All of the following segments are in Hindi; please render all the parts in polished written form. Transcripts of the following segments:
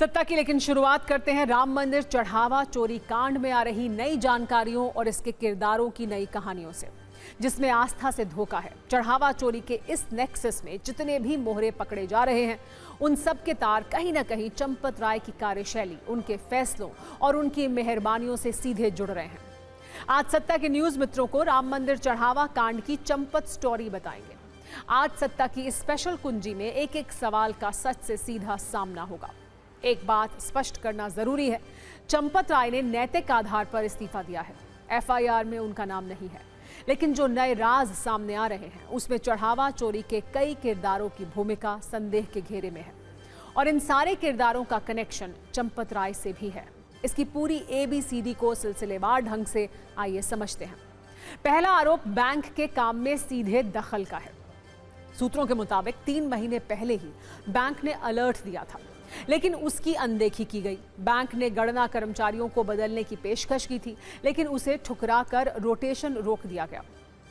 सत्ता की लेकिन शुरुआत करते हैं राम मंदिर चढ़ावा चोरी कांड में आ रही नई जानकारियों और इसके किरदारों की नई कहानियों से, जिसमें आस्था से धोखा है। चढ़ावा चोरी के इस नेक्सस में जितने भी मोहरे पकड़े जा रहे हैं, उन सब के तार कहीं ना कहीं चंपत राय की कार्यशैली, उनके फैसलों और उनकी मेहरबानियों से सीधे जुड़ रहे हैं। आज सत्ता के न्यूज मित्रों को राम मंदिर चढ़ावा कांड की चंपत स्टोरी बताएंगे। आज सत्ता की इस स्पेशल कुंजी में एक एक सवाल का सच से सीधा सामना होगा। एक बात स्पष्ट करना जरूरी है, चंपत राय ने नैतिक आधार पर इस्तीफा दिया है। एफआईआर में उनका नाम नहीं है, लेकिन जो नए राज सामने आ रहे हैं उसमें चढ़ावा चोरी के कई किरदारों की भूमिका संदेह के घेरे में है, और इन सारे किरदारों का कनेक्शन चंपत राय से भी है। इसकी पूरी ABCD को सिलसिलेवार ढंग से आइए समझते हैं। पहला आरोप बैंक के काम में सीधे दखल का है। सूत्रों के मुताबिक 3 महीने पहले ही बैंक ने अलर्ट दिया था, लेकिन उसकी अनदेखी की गई। बैंक ने गणना कर्मचारियों को बदलने की पेशकश की थी, लेकिन उसे ठुकराकर रोटेशन रोक दिया गया।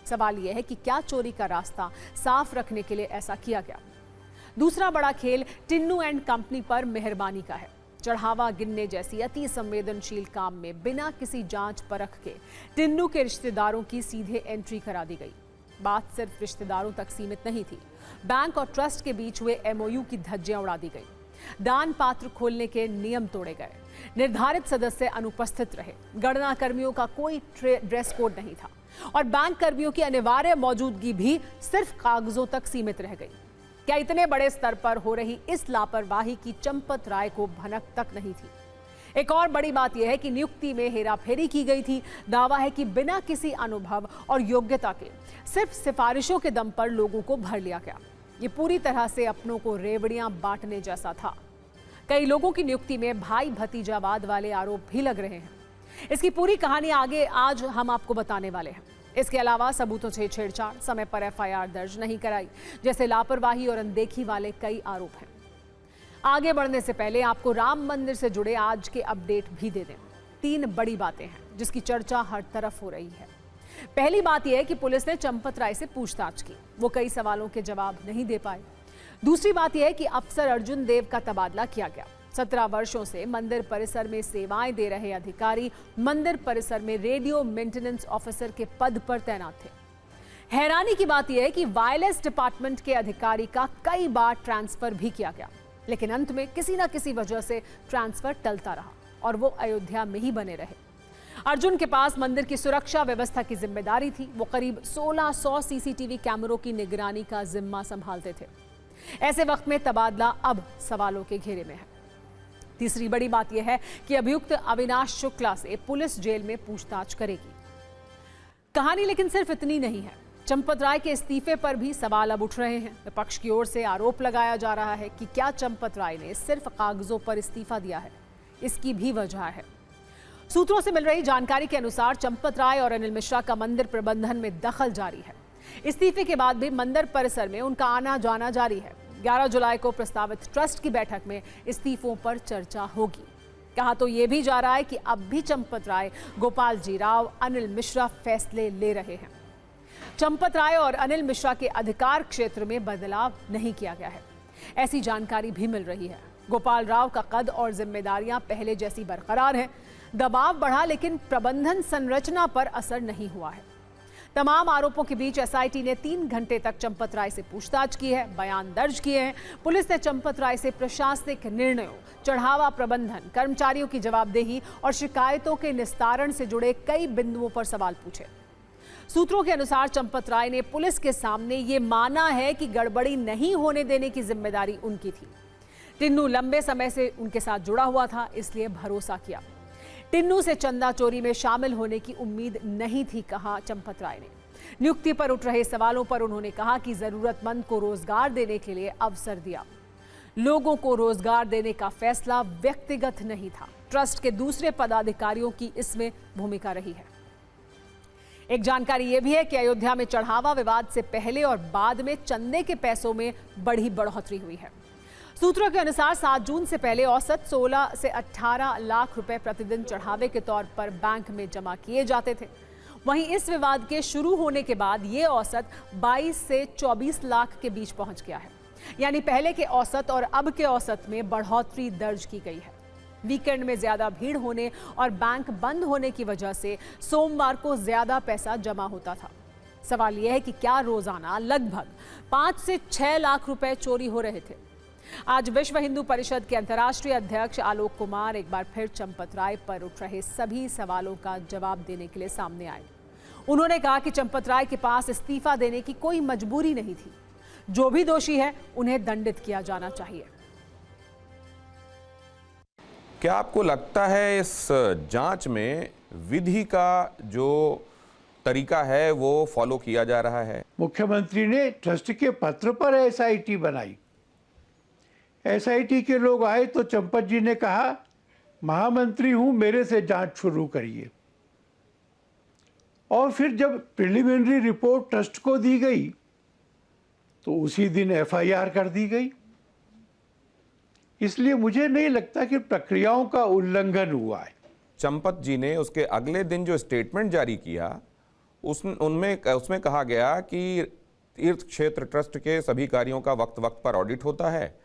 सवाल यह है कि क्या चोरी का रास्ता साफ रखने के लिए ऐसा किया गया? दूसरा बड़ा खेल टिन्नू एंड कंपनी पर मेहरबानी का है। चढ़ावा गिनने जैसी अति संवेदनशील काम में बिना किसी जांच परख के टिन्नू के रिश्तेदारों की सीधे एंट्री करा दी गई। बात सिर्फ रिश्तेदारों तक सीमित नहीं थी। बैंक और ट्रस्ट के बीच हुए MOU की धज्जियां उड़ा दी गई। दान पात्र खोलने के नियम तोड़े गए। निर्धारित सदस्य अनुपस्थित रहे। गणना कर्मियों का कोई ड्रेस कोड नहीं था, और बैंक कर्मियों की अनिवार्य मौजूदगी भी सिर्फ कागजों तक सीमित रह गई। क्या इतने बड़े स्तर पर हो रही इस लापरवाही की चंपत राय को भनक तक नहीं थी? एक और बड़ी बात यह है कि नियुक्ति में हेराफेरी की गई थी। दावा है कि बिना किसी अनुभव और योग्यता के सिर्फ सिफारिशों के दम पर लोगों को भर लिया गया। ये पूरी तरह से अपनों को रेवड़ियां बांटने जैसा था। कई लोगों की नियुक्ति में भाई भतीजावाद वाले आरोप भी लग रहे हैं। इसकी पूरी कहानी आगे आज हम आपको बताने वाले हैं। इसके अलावा सबूतों से छेड़छाड़, समय पर FIR दर्ज नहीं कराई जैसे लापरवाही और अनदेखी वाले कई आरोप हैं। आगे बढ़ने से पहले आपको राम मंदिर से जुड़े आज के अपडेट भी दे दें। 3 बड़ी बातें हैं जिसकी चर्चा हर तरफ हो रही है। पहली बात यह है कि पुलिस ने चंपत राय से पूछताछ की, वो कई सवालों के जवाब नहीं दे पाए। दूसरी बात यह है कि अफसर अर्जुन देव का तबादला किया गया। 17 वर्षों से मंदिर परिसर में सेवाएं दे रहे अधिकारी मंदिर परिसर में रेडियो मेंटेनेंस ऑफिसर के पद पर तैनात थे। हैरानी की बात यह है कि वायरलेस डिपार्टमेंट के अधिकारी का कई बार ट्रांसफर भी किया गया, लेकिन अंत में किसी न किसी वजह से ट्रांसफर टलता रहा और वो अयोध्या में ही बने रहे। अर्जुन के पास मंदिर की सुरक्षा व्यवस्था की जिम्मेदारी थी। वो करीब 1600 CCTV कैमरों की निगरानी का जिम्मा संभालते थे। ऐसे वक्त में तबादला अब सवालों के घेरे में है। तीसरी बड़ी बात यह है कि अभियुक्त अविनाश शुक्ला से पुलिस जेल में पूछताछ करेगी। कहानी लेकिन सिर्फ इतनी नहीं है। चंपत राय के इस्तीफे पर भी सवाल अब उठ रहे हैं। विपक्ष की ओर से आरोप लगाया जा रहा है कि क्या चंपत राय ने सिर्फ कागजों पर इस्तीफा दिया है? इसकी भी वजह है। सूत्रों से मिल रही जानकारी के अनुसार चंपत राय और अनिल मिश्रा का मंदिर प्रबंधन में दखल जारी है। इस्तीफे के बाद भी मंदिर परिसर में उनका आना जाना जारी है। 11 जुलाई को प्रस्तावित ट्रस्ट की बैठक में इस्तीफों पर चर्चा होगी। कहा तो यह भी जा रहा है कि अब भी चंपत राय, गोपाल जी राव, अनिल मिश्रा फैसले ले रहे हैं। चंपत राय और अनिल मिश्रा के अधिकार क्षेत्र में बदलाव नहीं किया गया है, ऐसी जानकारी भी मिल रही है। गोपाल राव का कद और जिम्मेदारियां पहले जैसी बरकरार हैं। दबाव बढ़ा, लेकिन प्रबंधन संरचना पर असर नहीं हुआ है। तमाम आरोपों के बीच SIT ने 3 घंटे तक चंपत राय से पूछताछ की है, बयान दर्ज किए हैं। पुलिस ने चंपत राय से प्रशासनिक निर्णयों, चढ़ावा प्रबंधन, कर्मचारियों की जवाबदेही और शिकायतों के निस्तारण से जुड़े कई बिंदुओं पर सवाल पूछे। सूत्रों के अनुसार चंपत राय ने पुलिस के सामने ये माना है कि गड़बड़ी नहीं होने देने की जिम्मेदारी उनकी थी। टिन्नू लंबे समय से उनके साथ जुड़ा हुआ था, इसलिए भरोसा किया। टिन्नू से चंदा चोरी में शामिल होने की उम्मीद नहीं थी, कहा चंपत राय ने। नियुक्ति पर उठ रहे सवालों पर उन्होंने कहा कि जरूरतमंद को रोजगार देने के लिए अवसर दिया। लोगों को रोजगार देने का फैसला व्यक्तिगत नहीं था। ट्रस्ट के दूसरे पदाधिकारियों की इसमें भूमिका रही है। एक जानकारी यह भी है कि अयोध्या में चढ़ावा विवाद से पहले और बाद में चंदे के पैसों में बड़ी बढ़ोतरी हुई है। सूत्रों के अनुसार 7 जून से पहले औसत 16 से 18 लाख रुपए प्रतिदिन चढ़ावे के तौर पर बैंक में जमा किए जाते थे। वहीं इस विवाद के शुरू होने के बाद ये औसत 22 से 24 लाख के बीच पहुंच गया है। यानी पहले के औसत और अब के औसत में बढ़ोतरी दर्ज की गई है। वीकेंड में ज्यादा भीड़ होने और बैंक बंद होने की वजह से सोमवार को ज्यादा पैसा जमा होता था। सवाल यह है कि क्या रोजाना लगभग 5 से 6 लाख रुपए चोरी हो रहे थे। आज विश्व हिंदू परिषद के अंतर्राष्ट्रीय अध्यक्ष आलोक कुमार एक बार फिर चंपत राय पर उठ रहे सभी सवालों का जवाब देने के लिए सामने आए। उन्होंने कहा कि चंपत राय के पास इस्तीफा देने की कोई मजबूरी नहीं थी। जो भी दोषी है उन्हें दंडित किया जाना चाहिए। क्या आपको लगता है इस जांच में विधि का जो तरीका है वो फॉलो किया जा रहा है? मुख्यमंत्री ने ट्रस्ट के पत्र पर एसआईटी बनाई। एसआईटी के लोग आए तो चंपत जी ने कहा, महामंत्री हूं, मेरे से जांच शुरू करिए। और फिर जब प्रिलिमिनरी रिपोर्ट ट्रस्ट को दी गई तो उसी दिन एफआईआर कर दी गई। इसलिए मुझे नहीं लगता कि प्रक्रियाओं का उल्लंघन हुआ है। चंपत जी ने उसके अगले दिन जो स्टेटमेंट जारी किया उसमें कहा गया कि तीर्थ क्षेत्र ट्रस्ट के सभी कार्यों का वक्त वक्त पर ऑडिट होता है,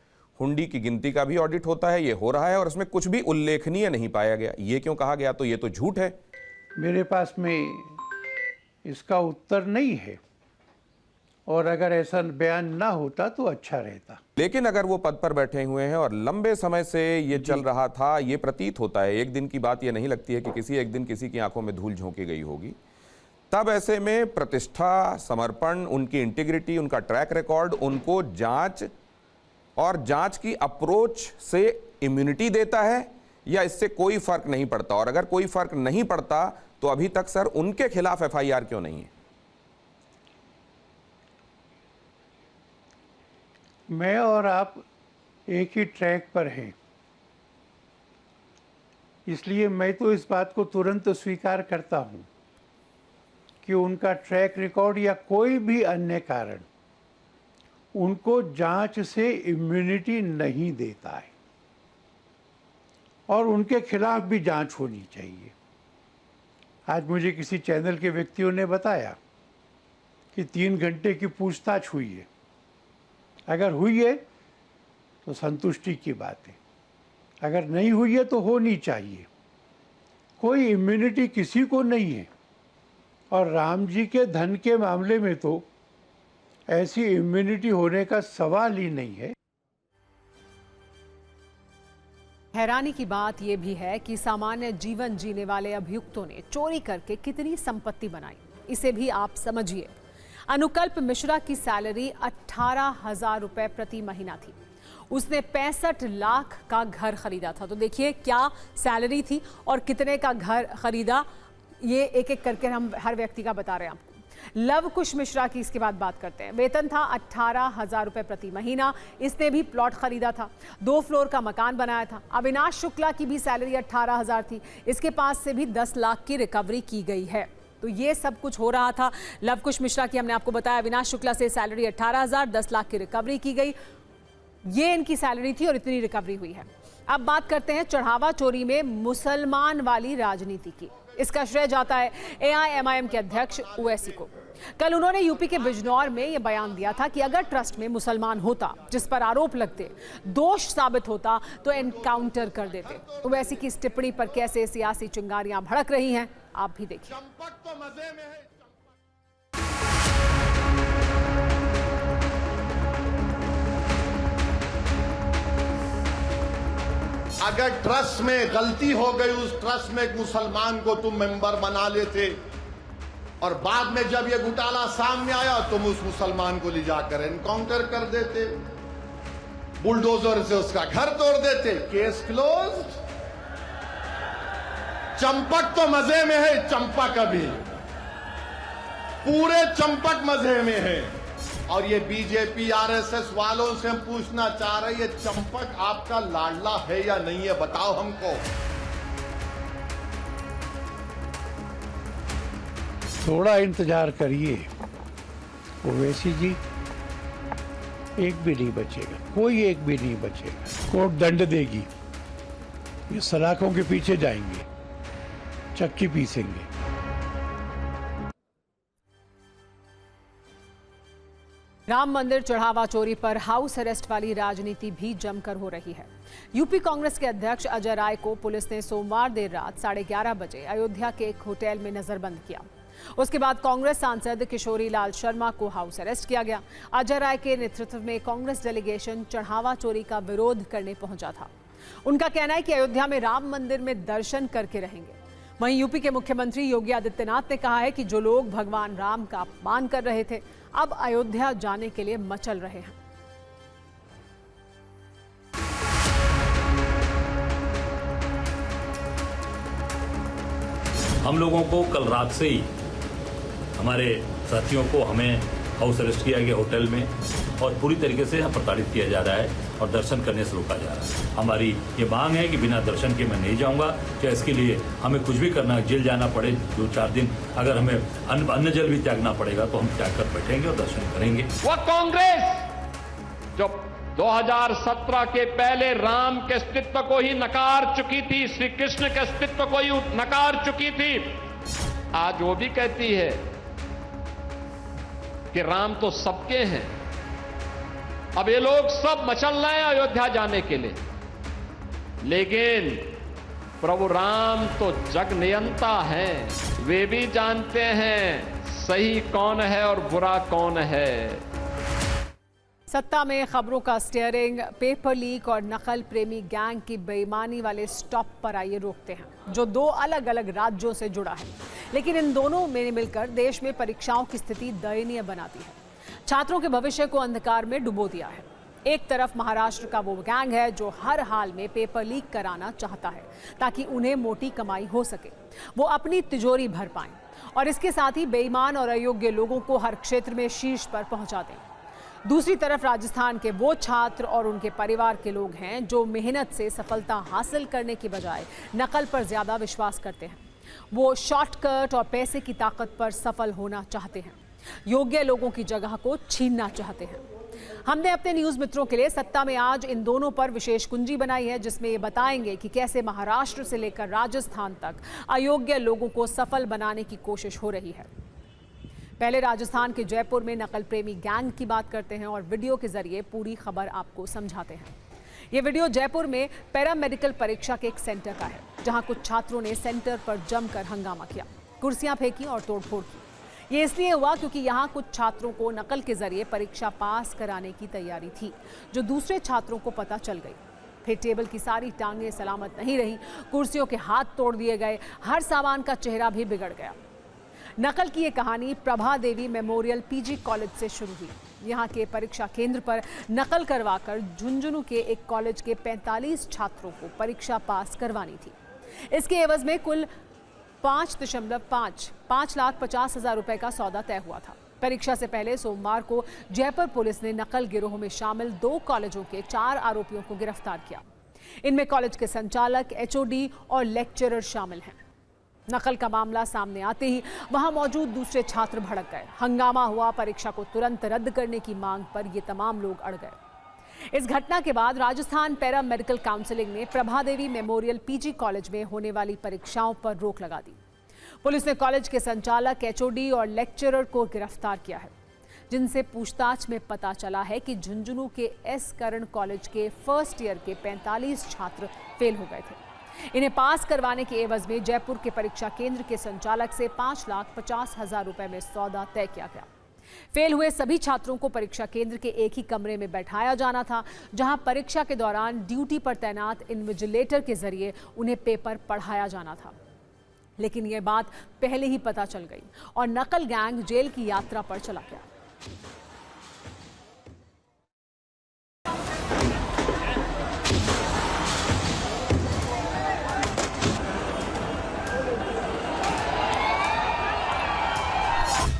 हुंडी की गिनती का भी ऑडिट होता है, ये हो रहा है और उसमें कुछ भी उल्लेखनीय नहीं पाया गया। ये क्यों कहा गया? तो ये तो झूठ है। मेरे पास में इसका उत्तर नहीं है और अगर ऐसा बयान ना होता तो अच्छा रहता। लेकिन अगर वो पद पर बैठे हुए हैं और लंबे समय से ये चल रहा था, ये प्रतीत होता है, एक दिन की बात ये नहीं लगती है कि किसी एक दिन किसी की आंखों में धूल झोंकी गई होगी, तब ऐसे में प्रतिष्ठा, समर्पण, उनकी इंटीग्रिटी, उनका ट्रैक रिकॉर्ड उनको जांच और जांच की अप्रोच से इम्यूनिटी देता है या इससे कोई फर्क नहीं पड़ता? और अगर कोई फर्क नहीं पड़ता तो अभी तक सर उनके खिलाफ एफआईआर क्यों नहीं है? मैं और आप एक ही ट्रैक पर हैं, इसलिए मैं तो इस बात को तुरंत स्वीकार करता हूं कि उनका ट्रैक रिकॉर्ड या कोई भी अन्य कारण उनको जांच से इम्यूनिटी नहीं देता है और उनके खिलाफ भी जांच होनी चाहिए। आज मुझे किसी चैनल के व्यक्तियों ने बताया कि 3 घंटे की पूछताछ हुई है। अगर हुई है तो संतुष्टि की बात है, अगर नहीं हुई है तो होनी चाहिए। कोई इम्यूनिटी किसी को नहीं है और राम जी के धन के मामले में तो ऐसी इम्यूनिटी होने का सवाल ही नहीं है। हैरानी की बात यह भी है कि सामान्य जीवन जीने वाले अभियुक्तों ने चोरी करके कितनी संपत्ति बनाई, इसे भी आप समझिए। अनुकल्प मिश्रा की सैलरी 18,000 रुपए प्रति महीना थी। उसने 65 लाख का घर खरीदा था। तो देखिए क्या सैलरी थी और कितने का घर खरीदा, ये एक एक करके हम हर व्यक्ति का बता रहे हैं आपको। लव कुश मिश्रा की इसके बाद बात करते हैं। वेतन था 18,000 रुपए प्रति महीना। इसने भी प्लॉट खरीदा था, 2 फ्लोर का मकान बनाया था। अविनाश शुक्ला की भी सैलरी 18,000 थी। इसके पास से भी 10 लाख की रिकवरी की गई है। तो ये सब कुछ हो रहा था। लव कुश मिश्रा की हमने आपको बताया, अविनाश शुक्ला से सैलरी 18,000, 10 लाख की रिकवरी की गई। ये इनकी सैलरी थी और इतनी रिकवरी हुई है। अब बात करते हैं चढ़ावा चोरी में मुसलमान वाली राजनीति की। इसका श्रेय जाता है AIMIM के अध्यक्ष ओवैसी को। कल उन्होंने यूपी के बिजनौर में यह बयान दिया था कि अगर ट्रस्ट में मुसलमान होता जिस पर आरोप लगते, दोष साबित होता तो एनकाउंटर कर देते। ओवैसी की इस टिप्पणी पर कैसे सियासी चिंगारियां भड़क रही हैं, आप भी देखिए। अगर ट्रस्ट में गलती हो गई, उस ट्रस्ट में एक मुसलमान को तुम मेंबर बना लेते और बाद में जब ये घोटाला सामने आया तुम उस मुसलमान को ले जाकर एनकाउंटर कर देते, बुलडोजर से उसका घर तोड़ देते, केस क्लोज्ड। चंपक तो मजे में है, चंपक अभी पूरे चंपक मजे में है। और ये बीजेपी RSS वालों से हम पूछना चाह रहे हैं, ये चंपक आपका लाडला है या नहीं है, बताओ हमको। थोड़ा इंतजार करिए ओवैसी जी, एक भी नहीं बचेगा, कोई एक भी नहीं बचेगा। कोर्ट दंड देगी, ये सलाखों के पीछे जाएंगे, चक्की पीसेंगे। राम मंदिर चढ़ावा चोरी पर हाउस अरेस्ट वाली राजनीति भी जमकर हो रही है। यूपी कांग्रेस के अध्यक्ष अजय राय को पुलिस ने सोमवार देर रात 11:30 बजे अयोध्या के एक होटल में नजरबंद किया। उसके बाद कांग्रेस सांसद किशोरी लाल शर्मा को हाउस अरेस्ट किया गया। अजय राय के नेतृत्व में कांग्रेस डेलीगेशन चढ़ावा चोरी का विरोध करने पहुंचा था। उनका कहना है कि अयोध्या में राम मंदिर में दर्शन करके रहेंगे। वहीं यूपी के मुख्यमंत्री योगी आदित्यनाथ ने कहा है कि जो लोग भगवान राम का अपमान कर रहे थे अब अयोध्या जाने के लिए मचल रहे हैं। हम लोगों को कल रात से ही हमारे साथियों को हमें हाउस अरेस्ट किया गया होटल में और पूरी तरीके से प्रताड़ित किया जा रहा है और दर्शन करने से रोका जा रहा है। हमारी ये मांग है कि बिना दर्शन के मैं नहीं जाऊंगा, चाहे इसके लिए हमें कुछ भी करना, जेल जाना पड़े 2-4 दिन, अगर हमें अन्न जल भी त्यागना पड़ेगा तो हम त्याग कर बैठेंगे और दर्शन करेंगे। वो कांग्रेस जो 2017 के पहले राम के अस्तित्व को ही नकार चुकी थी, श्री कृष्ण के अस्तित्व को ही नकार चुकी थी, आज वो भी कहती है कि राम तो सबके हैं। अब ये लोग सब मचल रहे हैं अयोध्या जाने के लिए, लेकिन प्रभु राम तो जग नियंता हैं। वे भी जानते हैं सही कौन है और बुरा कौन है। सत्ता में खबरों का स्टीयरिंग पेपर लीक और नकल प्रेमी गैंग की बेईमानी वाले स्टॉप पर आइए रोकते हैं, जो 2 अलग अलग राज्यों से जुड़ा है, लेकिन इन दोनों में मिलकर देश में परीक्षाओं की स्थिति दयनीय बनाती है। छात्रों के भविष्य को अंधकार में डुबो दिया है। एक तरफ महाराष्ट्र का वो गैंग है जो हर हाल में पेपर लीक कराना चाहता है ताकि उन्हें मोटी कमाई हो सके, वो अपनी तिजोरी भर पाएं और इसके साथ ही बेईमान और अयोग्य लोगों को हर क्षेत्र में शीर्ष पर पहुंचा दें। दूसरी तरफ राजस्थान के वो छात्र और उनके परिवार के लोग हैं जो मेहनत से सफलता हासिल करने की बजाय नकल पर ज्यादा विश्वास करते हैं। वो शॉर्टकट और पैसे की ताकत पर सफल होना चाहते हैं, योग्य लोगों की जगह को छीनना चाहते हैं। हमने अपने न्यूज मित्रों के लिए सत्ता में आज इन दोनों पर विशेष कुंजी बनाई है, जिसमें ये बताएंगे कि कैसे महाराष्ट्र से लेकर राजस्थान तक अयोग्य लोगों को सफल बनाने की कोशिश हो रही है। पहले राजस्थान के जयपुर में नकल प्रेमी गैंग की बात करते हैं और वीडियो के जरिए पूरी खबर आपको समझाते हैं। ये वीडियो जयपुर में पैरामेडिकल परीक्षा के एक सेंटर का है, जहां कुछ छात्रों ने सेंटर पर जमकर हंगामा किया, कुर्सियां फेंकी और तोड़फोड़ की। ये इसलिए हुआ क्योंकि यहाँ कुछ छात्रों को नकल के जरिए परीक्षा पास कराने की तैयारी थी, जो दूसरे छात्रों को पता चल गई। फिर टेबल की सारी टांगें सलामत नहीं रही, कुर्सियों के हाथ तोड़ दिए गए, हर सामान का चेहरा भी बिगड़ गया। नकल की ये कहानी प्रभा देवी मेमोरियल पीजी कॉलेज से शुरू हुई। यहाँ के परीक्षा केंद्र पर नकल करवाकर झुंझुनू के एक कॉलेज के 45 छात्रों को परीक्षा पास करवानी थी। इसके एवज में कुल 5,50,000 रुपए का सौदा तय हुआ था। परीक्षा से पहले सोमवार को जयपुर पुलिस ने नकल गिरोह में शामिल 2 कॉलेजों के 4 आरोपियों को गिरफ्तार किया। इनमें कॉलेज के संचालक, एचओडी और लेक्चरर शामिल हैं। नकल का मामला सामने आते ही वहां मौजूद दूसरे छात्र भड़क गए, हंगामा हुआ। परीक्षा को तुरंत रद्द करने की मांग पर ये तमाम लोग अड़ गए। इस घटना के बाद राजस्थान पैरा मेडिकल काउंसिलिंग ने प्रभा देवी मेमोरियल पीजी कॉलेज में होने वाली परीक्षाओं पर रोक लगा दी। पुलिस ने कॉलेज के संचालक, एचओडी और लेक्चरर को गिरफ्तार किया है, जिनसे पूछताछ में पता चला है कि झुंझुनू के एस करण कॉलेज के फर्स्ट ईयर के 45 छात्र फेल हो गए थे। इन्हें पास करवाने के एवज में जयपुर के परीक्षा केंद्र के संचालक से 5,50,000 रुपए में सौदा तय किया गया। फेल हुए सभी छात्रों को परीक्षा केंद्र के एक ही कमरे में बैठाया जाना था, जहां परीक्षा के दौरान ड्यूटी पर तैनात इन्विजिलेटर के जरिए उन्हें पेपर पढ़ाया जाना था। लेकिन यह बात पहले ही पता चल गई और नकल गैंग जेल की यात्रा पर चला गया।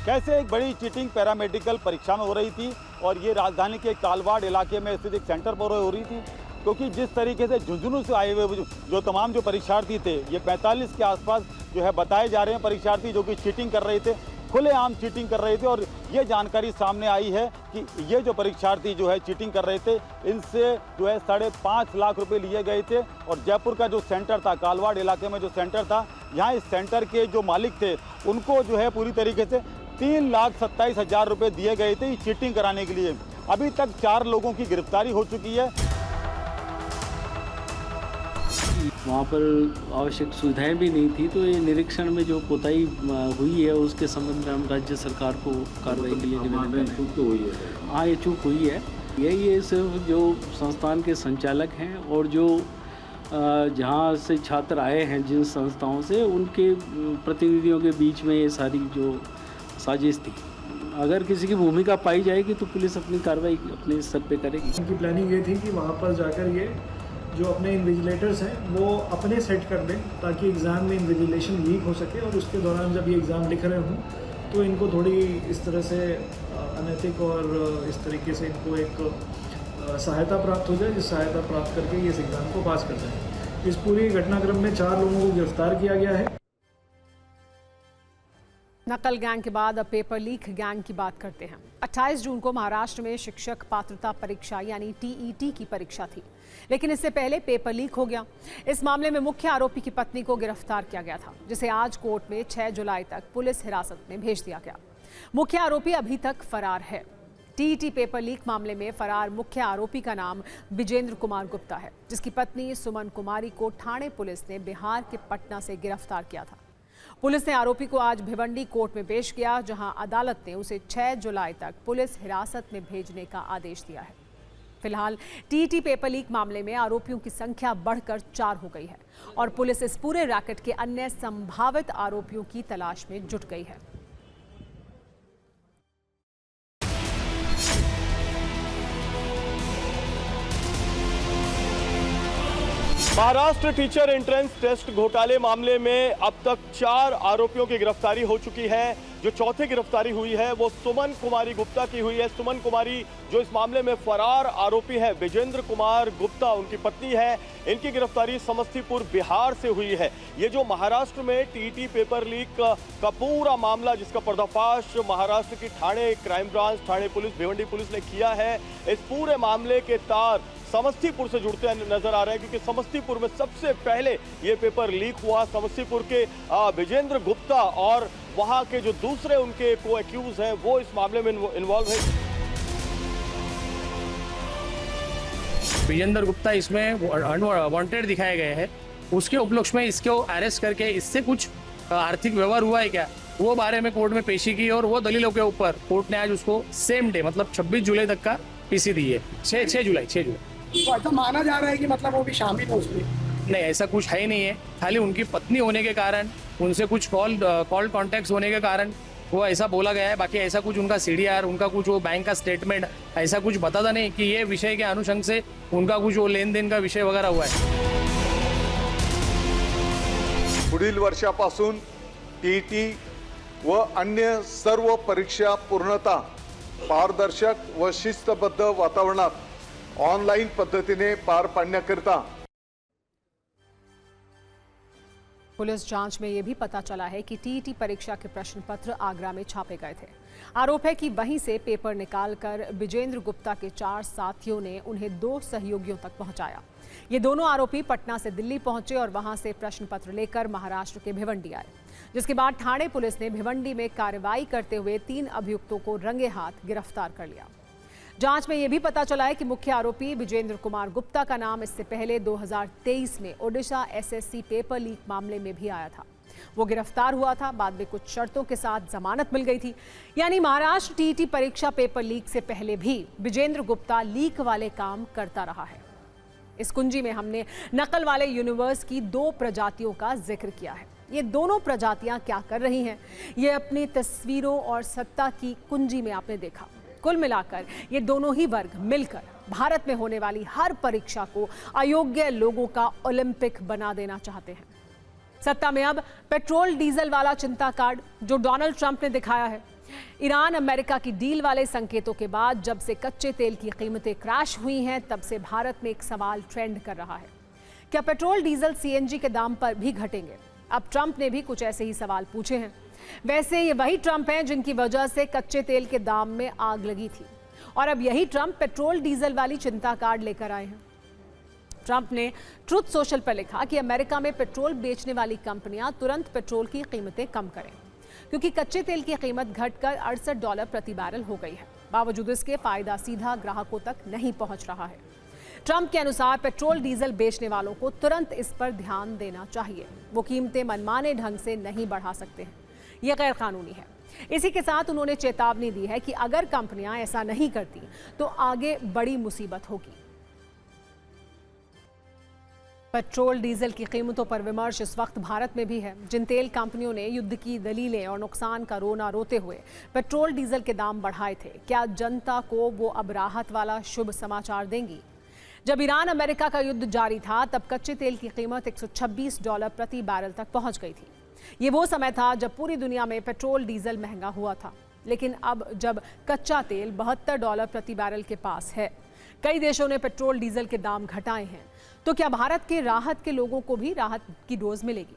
कैसे एक बड़ी चीटिंग पैरामेडिकल परीक्षा में हो रही थी और ये राजधानी के कालवाड़ इलाके में स्थित एक सेंटर पर हो रही थी, क्योंकि जिस तरीके से झुंझुनू से आए हुए जो तमाम जो परीक्षार्थी थे, ये 45 के आसपास जो है बताए जा रहे हैं परीक्षार्थी जो कि चीटिंग कर रहे थे, खुलेआम चीटिंग कर रहे थे। और ये जानकारी सामने आई है कि ये जो परीक्षार्थी जो है चीटिंग कर रहे थे, इनसे जो है 5.5 लाख रुपए लिए गए थे। और जयपुर का जो सेंटर था, कालवाड़ इलाके में जो सेंटर था, यहाँ इस सेंटर के जो मालिक थे उनको जो है पूरी तरीके से 3,27,000 रुपए दिए गए थे चीटिंग कराने के लिए। अभी तक 4 लोगों की गिरफ्तारी हो चुकी है। वहाँ पर आवश्यक सुविधाएं भी नहीं थी, तो ये निरीक्षण में जो कोताही हुई है उसके संबंध में हम राज्य सरकार को कार्रवाई के लिए निवेदन चूक तो हुई है। हाँ, ये चूक हुई है। ये सिर्फ जो संस्थान के संचालक हैं और जो जहाँ से छात्र आए हैं जिन संस्थाओं से, उनके प्रतिनिधियों के बीच में ये सारी जो साजिश थी। अगर किसी की भूमिका पाई जाएगी तो पुलिस अपनी कार्रवाई अपने स्तर पे करेगी। उनकी प्लानिंग ये थी कि वहाँ पर जाकर ये जो अपने इन्विजिलेटर्स हैं वो अपने सेट कर दें ताकि एग्ज़ाम में इन्विजिलेशन वीक हो सके, और उसके दौरान जब ये एग्ज़ाम लिख रहे हों तो इनको थोड़ी इस तरह से अनैतिक और इस तरीके से इनको एक सहायता प्राप्त हो जाए, जिस सहायता प्राप्त करके ये इस एग्ज़ाम को पास कर जाए। इस पूरी घटनाक्रम में 4 लोगों को गिरफ्तार किया गया है। नकल गैंग के बाद अब पेपर लीक गैंग की बात करते हैं। 28 जून को महाराष्ट्र में शिक्षक पात्रता परीक्षा यानी टीईटी की परीक्षा थी, लेकिन इससे पहले पेपर लीक हो गया। इस मामले में मुख्य आरोपी की पत्नी को गिरफ्तार किया गया था, जिसे आज कोर्ट में 6 जुलाई तक पुलिस हिरासत में भेज दिया गया। मुख्य आरोपी अभी तक फरार है। टीईटी पेपर लीक मामले में फरार मुख्य आरोपी का नाम विजेंद्र कुमार गुप्ता है, जिसकी पत्नी सुमन कुमारी को ठाणे पुलिस ने बिहार के पटना से गिरफ्तार किया था। पुलिस ने आरोपी को आज भिवंडी कोर्ट में पेश किया, जहां अदालत ने उसे 6 जुलाई तक पुलिस हिरासत में भेजने का आदेश दिया है। फिलहाल टीईटी पेपर लीक मामले में आरोपियों की संख्या बढ़कर 4 हो गई है और पुलिस इस पूरे रैकेट के अन्य संभावित आरोपियों की तलाश में जुट गई है। महाराष्ट्र टीचर एंट्रेंस टेस्ट घोटाले मामले में अब तक 4 आरोपियों की गिरफ्तारी हो चुकी है। जो चौथी गिरफ्तारी हुई है वो सुमन कुमारी गुप्ता की हुई है। सुमन कुमारी जो इस मामले में फरार आरोपी है विजेंद्र कुमार गुप्ता, उनकी पत्नी है। इनकी गिरफ्तारी समस्तीपुर बिहार से हुई है। ये जो महाराष्ट्र में टीईटी पेपर लीक का पूरा मामला, जिसका पर्दाफाश महाराष्ट्र की Thane crime branch, Thane police, Bhiwandi police ने किया है, इस पूरे मामले के तार समस्तीपुर से जुड़ते नजर आ रहे हैं, क्योंकि समस्तीपुर में सबसे पहले ये पेपर लीक हुआ। समस्तीपुर के विजेंद्र गुप्ता और वहां के जो दूसरे उनके को एक्यूज हैं वो इस मामले में इन्वॉल्व है। विजेंद्र गुप्ता इसमें वांटेड दिखाए गए हैं। उसके उपलक्ष्य में इसको अरेस्ट करके इससे कुछ आर्थिक व्यवहार हुआ है क्या, वो बारे में कोर्ट में पेशी की और वो दलीलों के ऊपर कोर्ट ने आज उसको सेम डे मतलब 26 जुलाई तक का पीसी दी है। 6 जुलाई। तो ऐसा माना जा रहा है कि मतलब वो भी शामिल हो उसमें? नहीं, ऐसा कुछ है ही नहीं है। खाली उनकी पत्नी होने के कारण, उनसे कुछ कॉल कॉन्टैक्ट होने के कारण वो ऐसा बोला गया है। बाकी ऐसा कुछ उनका सीडीआर, उनका कुछ वो बैंक का स्टेटमेंट ऐसा कुछ बताता नहीं कि ये विषय के अनुषंग से उनका कुछ वो लेन देन का विषय वगैरह हुआ है। पुढील वर्षापासून टीईटी व अन्य सर्व परीक्षा पूर्णतः पारदर्शक व शिस्तबद्ध वातावरणात ऑनलाईन पद्धतीने पार पाडण्याकरिता पुलिस जांच में यह भी पता चला है कि टीईटी परीक्षा के प्रश्न पत्र आगरा में छापे गए थे। आरोप है कि वहीं से पेपर निकालकर विजेंद्र गुप्ता के 4 साथियों ने उन्हें 2 सहयोगियों तक पहुंचाया। ये दोनों आरोपी पटना से दिल्ली पहुंचे और वहां से प्रश्न पत्र लेकर महाराष्ट्र के भिवंडी आए, जिसके बाद ठाणे पुलिस ने भिवंडी में कार्रवाई करते हुए 3 अभियुक्तों को रंगे हाथ गिरफ्तार कर लिया। जांच में यह भी पता चला है कि मुख्य आरोपी विजेंद्र कुमार गुप्ता का नाम इससे पहले 2023 में ओडिशा एसएससी पेपर लीक मामले में भी आया था। वो गिरफ्तार हुआ था, बाद में कुछ शर्तों के साथ जमानत मिल गई थी। यानी महाराष्ट्र टीईटी परीक्षा पेपर लीक से पहले भी विजेंद्र गुप्ता लीक वाले काम करता रहा है। इस कुंजी में हमने नकल वाले यूनिवर्स की 2 प्रजातियों का जिक्र किया है। ये दोनों प्रजातियां क्या कर रही हैं, ये अपनी तस्वीरों और सत्ता की कुंजी में आपने देखा। कुल मिलाकर ये दोनों ही वर्ग मिलकर भारत में होने वाली हर परीक्षा को अयोग्य लोगों का ओलंपिक बना देना चाहते हैं। सत्ता में अब पेट्रोल डीजल वाला चिंता कार्ड जो डोनाल्ड ट्रंप ने दिखाया है। ईरान अमेरिका की डील वाले संकेतों के बाद जब से कच्चे तेल की कीमतें क्रैश हुई हैं, तब से भारत में एक सवाल ट्रेंड कर रहा है। क्या पेट्रोल डीजल सीएनजी के दाम पर भी घटेंगे? अब ट्रंप ने भी कुछ ऐसे ही सवाल पूछे हैं। वैसे ये वही ट्रंप हैं जिनकी वजह से कच्चे तेल के दाम में आग लगी थी, और अब यही ट्रंप पेट्रोल डीजल वाली चिंता कार्ड लेकर आए हैं। ट्रंप ने ट्रुथ सोशल पर लिखा कि अमेरिका में पेट्रोल बेचने वाली कंपनियां तुरंत पेट्रोल की कीमतें कम करें। क्योंकि कच्चे तेल की कीमत घटकर $68 प्रति बैरल हो गई है। बावजूद इसके फायदा सीधा ग्राहकों तक नहीं पहुंच रहा है। ट्रंप के अनुसार पेट्रोल डीजल बेचने वालों को तुरंत इस पर ध्यान देना चाहिए। वो कीमतें मनमाने ढंग से नहीं बढ़ा सकते हैं, यह गैर कानूनी है। इसी के साथ उन्होंने चेतावनी दी है कि अगर कंपनियां ऐसा नहीं करती तो आगे बड़ी मुसीबत होगी। पेट्रोल डीजल की कीमतों पर विमर्श इस वक्त भारत में भी है। जिन तेल कंपनियों ने युद्ध की दलीलें और नुकसान का रोना रोते हुए पेट्रोल डीजल के दाम बढ़ाए थे, क्या जनता को वो अब राहत वाला शुभ समाचार देंगी? जब ईरान अमेरिका का युद्ध जारी था तब कच्चे तेल की कीमत $126 प्रति बैरल तक पहुंच गई थी। ये वो समय था जब पूरी दुनिया में पेट्रोल डीजल महंगा हुआ था। लेकिन अब जब कच्चा तेल $72 प्रति बैरल के पास है, कई देशों ने पेट्रोल डीजल के दाम घटाए हैं, तो क्या भारत के राहत के लोगों को भी राहत की डोज मिलेगी?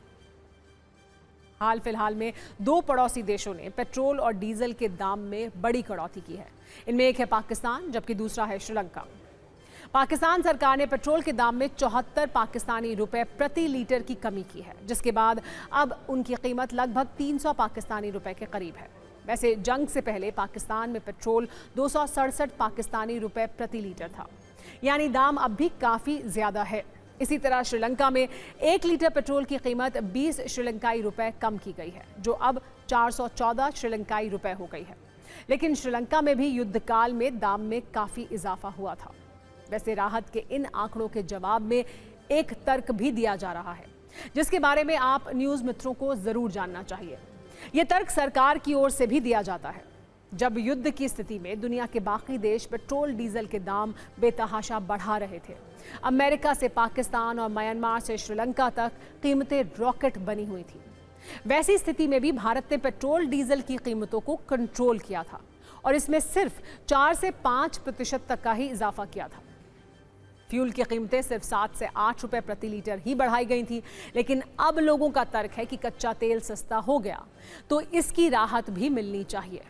हाल फिलहाल में 2 पड़ोसी देशों ने पेट्रोल और डीजल के दाम में बड़ी कटौती की है। इनमें एक है पाकिस्तान, जबकि दूसरा है श्रीलंका। पाकिस्तान सरकार ने पेट्रोल के दाम में 74 पाकिस्तानी रुपए प्रति लीटर की कमी की है, जिसके बाद अब उनकी कीमत लगभग 300 पाकिस्तानी रुपए के करीब है। वैसे जंग से पहले पाकिस्तान में पेट्रोल 267 पाकिस्तानी रुपए प्रति लीटर था, यानी दाम अब भी काफ़ी ज़्यादा है। इसी तरह श्रीलंका में 1 लीटर पेट्रोल की कीमत 20 श्रीलंकाई रुपए कम की गई है, जो अब 414 श्रीलंकाई रुपए हो गई है। लेकिन श्रीलंका में भी युद्धकाल में दाम में काफ़ी इजाफा हुआ था। वैसे राहत के इन आंकड़ों के जवाब में एक तर्क भी दिया जा रहा है, जिसके बारे में आप न्यूज़ मित्रों को ज़रूर जानना चाहिए। ये तर्क सरकार की ओर से भी दिया जाता है। जब युद्ध की स्थिति में दुनिया के बाकी देश पेट्रोल डीजल के दाम बेतहाशा बढ़ा रहे थे, अमेरिका से पाकिस्तान और म्यांमार से श्रीलंका तक कीमतें रॉकेट बनी हुई थी। वैसी स्थिति में भी भारत ने पेट्रोल डीजल की कीमतों को कंट्रोल किया था और इसमें सिर्फ 4 से 5% तक का ही इजाफा किया था। फ्यूल की कीमतें सिर्फ 7 से 8 रुपए प्रति लीटर ही बढ़ाई गई थी। लेकिन अब लोगों का तर्क है कि कच्चा तेल सस्ता हो गया तो इसकी राहत भी मिलनी चाहिए।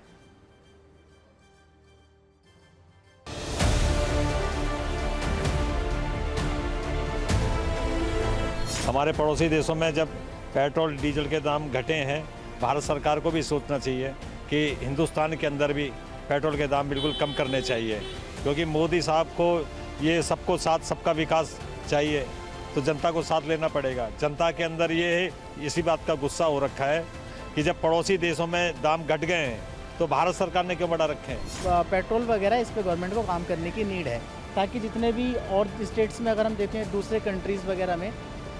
हमारे पड़ोसी देशों में जब पेट्रोल डीजल के दाम घटे हैं, भारत सरकार को भी सोचना चाहिए कि हिंदुस्तान के अंदर भी पेट्रोल के दाम बिल्कुल कम करने चाहिए, क्योंकि मोदी साहब को ये सबको साथ सबका विकास चाहिए, तो जनता को साथ लेना पड़ेगा। जनता के अंदर ये है, इसी बात का गुस्सा हो रखा है कि जब पड़ोसी देशों में दाम घट गए हैं तो भारत सरकार ने क्यों बढ़ा रखे हैं। पेट्रोल वगैरह इस पे गवर्नमेंट को काम करने की नीड है, ताकि जितने भी और स्टेट्स में अगर हम देखें दूसरे कंट्रीज़ वगैरह में,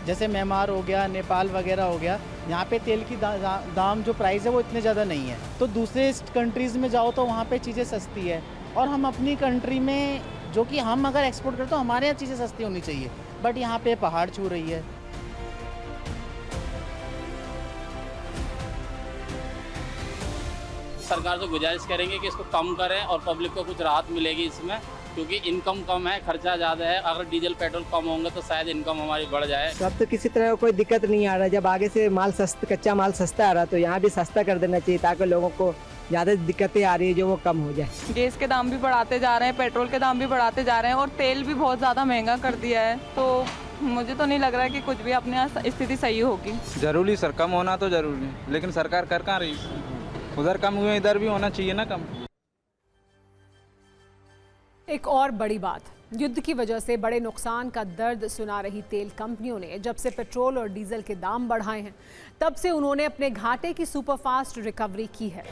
जैसे म्यांमार हो गया, नेपाल वगैरह हो गया, यहाँ पे तेल की दाम जो प्राइस है वो इतने ज़्यादा नहीं है। तो दूसरे कंट्रीज़ में जाओ तो वहाँ पे चीज़ें सस्ती है, और हम अपनी कंट्री में जो कि हम अगर एक्सपोर्ट करते तो हमारे यहाँ चीज़ें सस्ती होनी चाहिए, बट यहाँ पे पहाड़ छू रही है। सरकार से गुजारिश करेंगे कि इसको कम करें और पब्लिक को कुछ राहत मिलेगी इसमें, क्योंकि इनकम कम है, खर्चा ज़्यादा है। अगर डीजल पेट्रोल कम होंगे तो शायद इनकम हमारी बढ़ जाए। अब तो किसी तरह कोई दिक्कत नहीं आ रहा। जब आगे से माल सस्ता, कच्चा माल सस्ता आ रहा तो यहाँ भी सस्ता कर देना चाहिए, ताकि लोगों को ज़्यादा दिक्कतें आ रही है जो वो कम हो जाए। गैस के दाम भी बढ़ाते जा रहे हैं, पेट्रोल के दाम भी बढ़ाते जा रहे हैं, और तेल भी बहुत ज़्यादा महंगा कर दिया है। तो मुझे तो नहीं लग रहा है कि कुछ भी अपने यहाँ स्थिति सही होगी। जरूरी सर, कम होना तो जरूरी है, लेकिन सरकार कर कहाँ रही। उधर कम हुए, इधर भी होना चाहिए ना कम। एक और बड़ी बात, युद्ध की वजह से बड़े नुकसान का दर्द सुना रही तेल कंपनियों ने जब से पेट्रोल और डीजल के दाम बढ़ाए हैं, तब से उन्होंने अपने घाटे की सुपरफास्ट रिकवरी की है।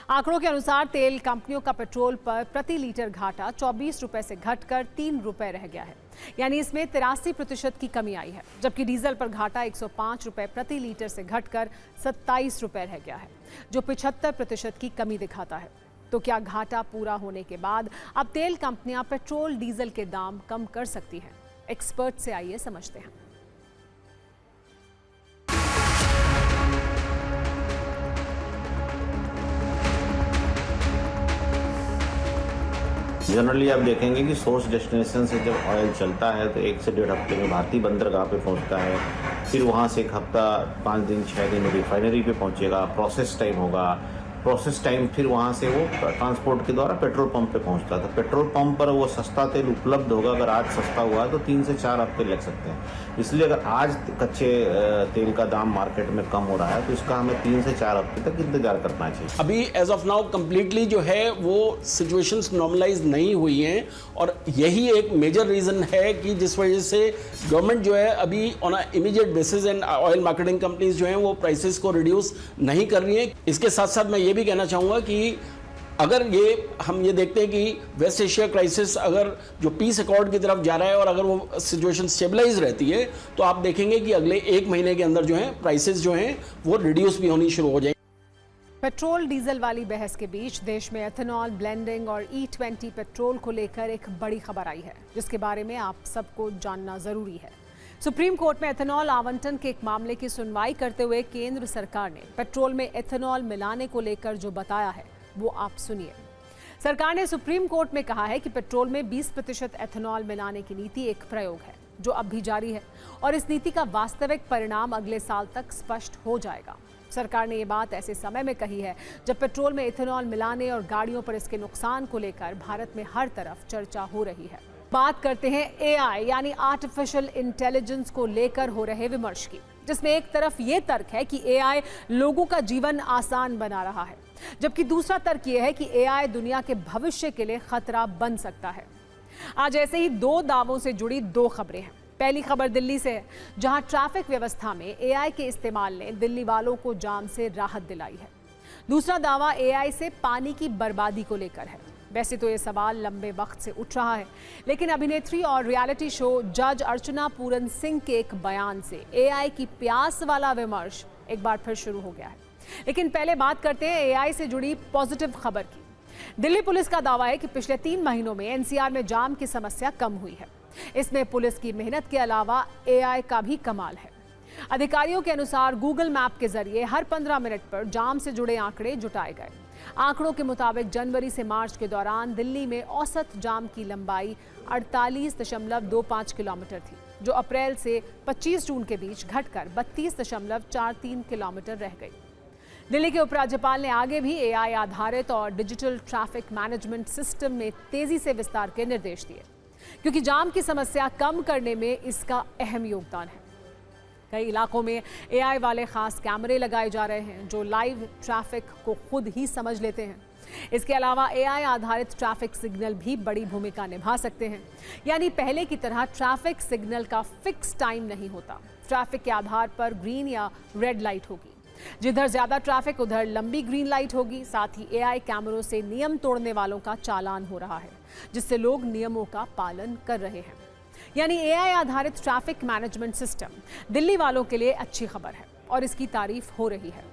आंकड़ों के अनुसार तेल कंपनियों का पेट्रोल पर प्रति लीटर घाटा 24 रुपए से घटकर 3 रुपए रह गया है, यानी इसमें 83% की कमी आई है। जबकि डीजल पर घाटा 105 रुपए प्रति लीटर से घटकर 27 रुपए रह गया है, जो 75% की कमी दिखाता है। तो क्या घाटा पूरा होने के बाद अब तेल कंपनियां पेट्रोल डीजल के दाम कम कर सकती हैं? एक्सपर्ट से आइए समझते हैं। जनरली आप देखेंगे कि सोर्स डेस्टिनेशन से जब ऑयल चलता है तो 1 से 1.5 हफ्ते में भारतीय बंदरगाह पे पहुंचता है, फिर वहां से 1 हफ्ता 5 दिन 6 दिन रिफाइनरी पे पहुंचेगा, प्रोसेस टाइम होगा, प्रोसेस टाइम फिर वहाँ से वो ट्रांसपोर्ट के द्वारा पेट्रोल पंप पे पहुँचता था। पेट्रोल पंप पर वो सस्ता तेल उपलब्ध होगा, अगर आज सस्ता हुआ है तो 3 से 4 हफ्ते लग सकते हैं। इसलिए अगर आज कच्चे तेल का दाम मार्केट में कम हो रहा है तो इसका हमें 3 से 4 हफ्ते तक इंतजार करना चाहिए। अभी एज ऑफ नाउ कम्प्लीटली जो है वो सिचुएशंस नॉर्मलाइज नहीं हुई हैं और यही एक मेजर रीज़न है कि जिस वजह से गवर्नमेंट जो है अभी on a immediate basis and oil marketing companies जो हैं वो प्राइसेस को रिड्यूस नहीं कर रही हैं। इसके साथ साथ मैं ये भी कहना चाहूँगा कि अगर हम ये देखते हैं कि वेस्ट एशिया क्राइसिस अगर जो पीस अकॉर्ड की तरफ जा रहा है और अगर वो सिचुएशन स्टेबलाइज रहती है तो आप देखेंगे कि अगले 1 महीने के अंदर जो है प्राइसेस जो हैं वो रिड्यूस भी होनी शुरू हो जाएंगी। पेट्रोल डीजल वाली बहस के बीच देश में एथेनॉल ब्लेंडिंग और E20 पेट्रोल को लेकर एक बड़ी खबर आई है जिसके बारे में आप सबको जानना जरूरी है। सुप्रीम कोर्ट में एथेनॉल आवंटन के एक मामले की सुनवाई करते हुए केंद्र सरकार ने पेट्रोल में एथेनॉल मिलाने को लेकर जो बताया है वो आप सुनिए। सरकार ने सुप्रीम कोर्ट में कहा है कि पेट्रोल में 20% एथेनॉल मिलाने की नीति एक प्रयोग है जो अब भी जारी है और इस नीति का वास्तविक परिणाम अगले साल तक स्पष्ट हो जाएगा। सरकार ने ये बात ऐसे समय में कही है जब पेट्रोल में एथेनॉल मिलाने और गाड़ियों पर इसके नुकसान को लेकर भारत में हर तरफ चर्चा हो रही है। बात करते हैं AI यानी आर्टिफिशियल इंटेलिजेंस को लेकर हो रहे विमर्श की, जिसमें एक तरफ ये तर्क है कि AI लोगों का जीवन आसान बना रहा है, जबकि दूसरा तर्क ये है कि AI दुनिया के भविष्य के लिए खतरा बन सकता है। आज ऐसे ही 2 दावों से जुड़ी 2 खबरें हैं। पहली खबर दिल्ली से है, जहां ट्रैफिक व्यवस्था में AI के इस्तेमाल ने दिल्ली वालों को जाम से राहत दिलाई है। दूसरा दावा AI से पानी की बर्बादी को लेकर है। वैसे तो ये सवाल लंबे वक्त से उठ रहा है, लेकिन अभिनेत्री और रियलिटी शो जज अर्चना पूरन सिंह के एक बयान से AI की प्यास वाला विमर्श एक बार फिर शुरू हो गया है। लेकिन पहले बात करते हैं AI से जुड़ी पॉजिटिव खबर की। दिल्ली पुलिस का दावा है कि पिछले 3 महीनों में NCR में जाम की समस्या कम हुई है। इसमें पुलिस की मेहनत के अलावा AI का भी कमाल है। अधिकारियों के अनुसार गूगल मैप के जरिए हर 15 मिनट पर जाम से जुड़े आंकड़े जुटाए गए। आंकड़ों के मुताबिक जनवरी से मार्च के दौरान दिल्ली में औसत जाम की लंबाई 48.25 किलोमीटर थी, जो अप्रैल से 25 जून के बीच घटकर 32.43 किलोमीटर रह गई। दिल्ली के उपराज्यपाल ने आगे भी AI आधारित और डिजिटल ट्रैफिक मैनेजमेंट सिस्टम में तेजी से विस्तार के निर्देश दिए, क्योंकि जाम की समस्या कम करने में इसका अहम योगदान है। कई इलाकों में AI वाले खास कैमरे लगाए जा रहे हैं जो लाइव ट्रैफिक को खुद ही समझ लेते हैं। इसके अलावा AI आधारित ट्रैफिक सिग्नल भी बड़ी भूमिका निभा सकते हैं। यानी पहले की तरह ट्रैफिक सिग्नल का फिक्स टाइम नहीं होता। ट्रैफिक के आधार पर ग्रीन या रेड लाइट होगी। जिधर ज्यादा ट्रैफिक उधर लंबी ग्रीन लाइट होगी। साथ ही AI कैमरों से नियम तोड़ने वालों का चालान हो रहा है, जिससे लोग नियमों का पालन कर रहे हैं। यानी AI आधारित ट्रैफिक मैनेजमेंट सिस्टम दिल्ली वालों के लिए अच्छी खबर है और इसकी तारीफ हो रही है।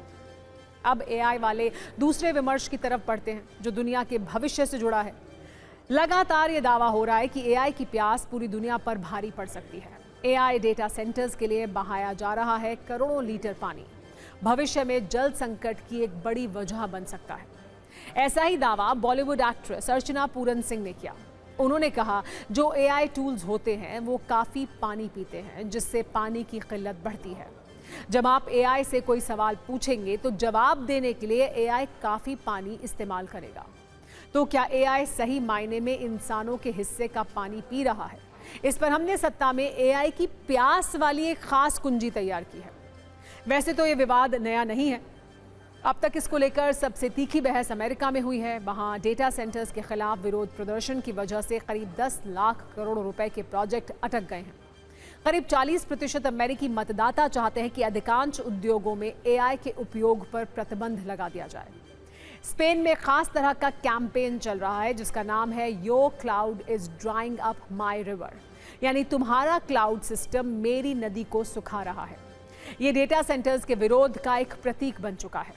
अब AI वाले दूसरे विमर्श की तरफ बढ़ते हैं जो दुनिया के भविष्य से जुड़ा है। लगातार ये दावा हो रहा है कि AI की प्यास पूरी दुनिया पर भारी पड़ सकती है। AI डेटा सेंटर्स के लिए बहाया जा रहा है करोड़ों लीटर पानी। भविष्य में जल संकट की एक बड़ी वजह बन सकता है। ऐसा ही दावा बॉलीवुड एक्ट्रेस अर्चना पूरन सिंह ने किया। उन्होंने कहा, जो AI टूल्स होते हैं वो काफ़ी पानी पीते हैं, जिससे पानी की किल्लत बढ़ती है। जब आप AI से कोई सवाल पूछेंगे तो जवाब देने के लिए AI काफ़ी पानी इस्तेमाल करेगा। तो क्या AI सही मायने में इंसानों के हिस्से का पानी पी रहा है? इस पर हमने सत्ता में AI की प्यास वाली एक खास कुंजी तैयार की है। वैसे तो ये विवाद नया नहीं है। अब तक इसको लेकर सबसे तीखी बहस अमेरिका में हुई है। वहाँ डेटा सेंटर्स के खिलाफ विरोध प्रदर्शन की वजह से करीब 10 लाख करोड़ रुपए के प्रोजेक्ट अटक गए हैं। करीब 40% अमेरिकी मतदाता चाहते हैं कि अधिकांश उद्योगों में AI के उपयोग पर प्रतिबंध लगा दिया जाए। स्पेन में खास तरह का कैंपेन चल रहा है जिसका नाम है your cloud is drawing up my river, यानी तुम्हारा क्लाउड सिस्टम मेरी नदी को सुखा रहा है। ये डेटा सेंटर्स के विरोध का एक प्रतीक बन चुका है।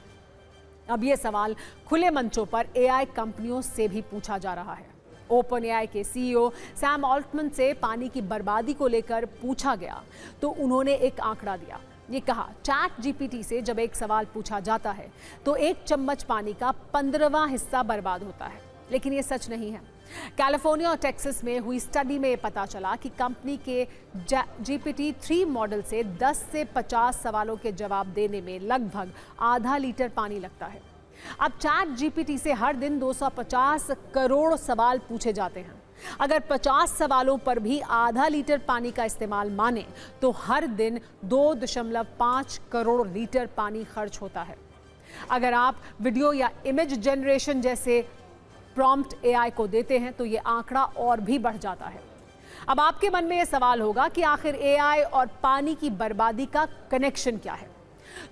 अब ये सवाल खुले मंचों पर AI कंपनियों से भी पूछा जा रहा है। OpenAI के CEO सैम ऑल्टमैन से पानी की बर्बादी को लेकर पूछा गया तो उन्होंने एक आंकड़ा दिया। ये कहा, ChatGPT से जब एक सवाल पूछा जाता है तो 1 चम्मच पानी का 15वां हिस्सा बर्बाद होता है। लेकिन ये सच नहीं है। कैलिफोर्निया और टेक्सास में हुई स्टडी में पता चला कि कंपनी के GPT-3 मॉडल से 10 से 50 सवालों के जवाब देने में लगभग आधा लीटर पानी लगता है। अब चैट जीपीटी से हर दिन 250 करोड़ सवाल पूछे जाते हैं। अगर 50 सवालों पर भी आधा लीटर पानी का इस्तेमाल माने तो हर दिन 2.5 करोड़ लीटर पानी खर्च होता है। अगर आप वीडियो या इमेज जनरेशन जैसे प्रॉम्प्ट एआई को देते हैं तो ये आंकड़ा और भी बढ़ जाता है। अब आपके मन में ये सवाल होगा कि आखिर एआई और पानी की बर्बादी का कनेक्शन क्या है,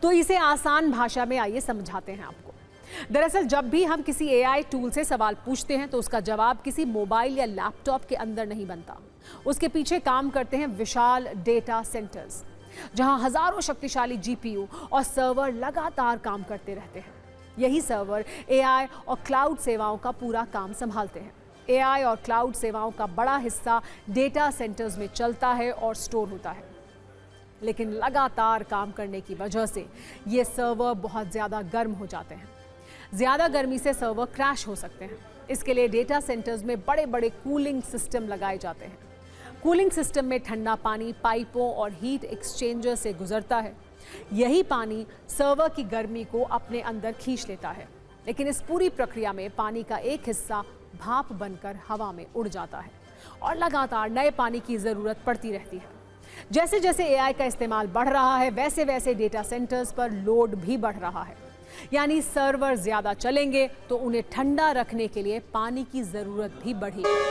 तो इसे आसान भाषा में आइए समझाते हैं आपको। दरअसल जब भी हम किसी एआई टूल से सवाल पूछते हैं तो उसका जवाब किसी मोबाइल या लैपटॉप के अंदर नहीं बनता। उसके पीछे काम करते हैं विशाल डेटा सेंटर्स, जहां हजारों शक्तिशाली जीपीयू और सर्वर लगातार काम करते रहते हैं। यही सर्वर एआई और क्लाउड सेवाओं का पूरा काम संभालते हैं। एआई और क्लाउड सेवाओं का बड़ा हिस्सा डेटा सेंटर्स में चलता है और स्टोर होता है, लेकिन लगातार काम करने की वजह से ये सर्वर बहुत ज़्यादा गर्म हो जाते हैं। ज़्यादा गर्मी से सर्वर क्रैश हो सकते हैं। इसके लिए डेटा सेंटर्स में बड़े बड़े कूलिंग सिस्टम लगाए जाते हैं। कूलिंग सिस्टम में ठंडा पानी पाइपों और हीट एक्सचेंजर से गुजरता है। यही पानी सर्वर की गर्मी को अपने अंदर खींच लेता है, लेकिन इस पूरी प्रक्रिया में पानी का एक हिस्सा भाप बनकर हवा में उड़ जाता है और लगातार नए पानी की ज़रूरत पड़ती रहती है। जैसे जैसे एआई का इस्तेमाल बढ़ रहा है वैसे वैसे डेटा सेंटर्स पर लोड भी बढ़ रहा है, यानी सर्वर ज़्यादा चलेंगे तो उन्हें ठंडा रखने के लिए पानी की ज़रूरत भी बढ़ेगी।